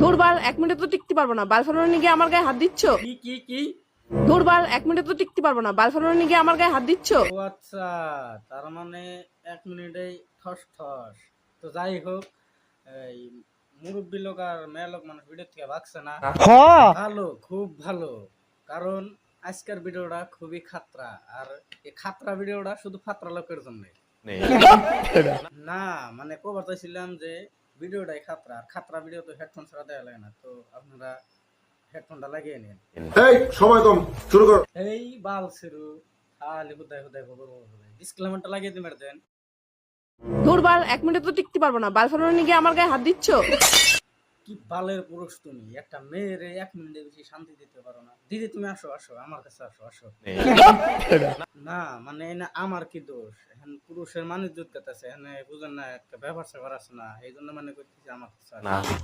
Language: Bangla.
ধুরবাল 1 মিনিট তো টিকতে পারবো না, বাল ফালানোর নিয়ে আমার গায়ে হাত দিচ্ছ। কি ধুরবাল 1 মিনিট তো টিকতে পারবো না, বাল ফালানোর নিয়ে আমার গায়ে হাত দিচ্ছ। ও আচ্ছা, তার মানে 1 মিনিটেই ঠস ঠস। তো যাই হোক, এই মুরব্বী লোক আর মেয়ে লোক মানুষ ভিডিও থেকে ভাগছে না। ভালো, খুব ভালো। কারণ আজকের ভিডিওটা খুবই খাতরা, আর এই খাতরা ভিডিওটা শুধু খাতরা লোকের জন্য। না মানে কবার চাইছিলাম যে ভিডিওটাই খাতরা, আর খাতরা ভিডিও তো হেডফোন ছাড়া দেওয়া লাগে না, তো আপনারা হেডফোনটা লাগিয়ে নিন। এই সময় কম, শুরু করো। এই বাল ছিরু খালি হুদাই হুদাই ডিসক্লেমারটা লাগিয়ে দিন দেন। ধুরবাল 1 মিনিট তো টিকতে পারবো না, বাল ফালানোর নিয়ে আমার গায়ে হাত দিচ্ছ। কি বালের পুরুষ তুমি, একটা মেয়েরে 1 মিনিটের বেশি শান্তি দিতে পারো না। দিদি তুমি আসো আসো আমার কাছে আসো আসো। না মানে না আমার কি দোষ, এখন পুরুষের মানুষ জুত কাছে বুঝেন না, একটা ব্যবহার স্যাপার আছে না, এই জন্য মানে করতেছি আমার কাছে আসো।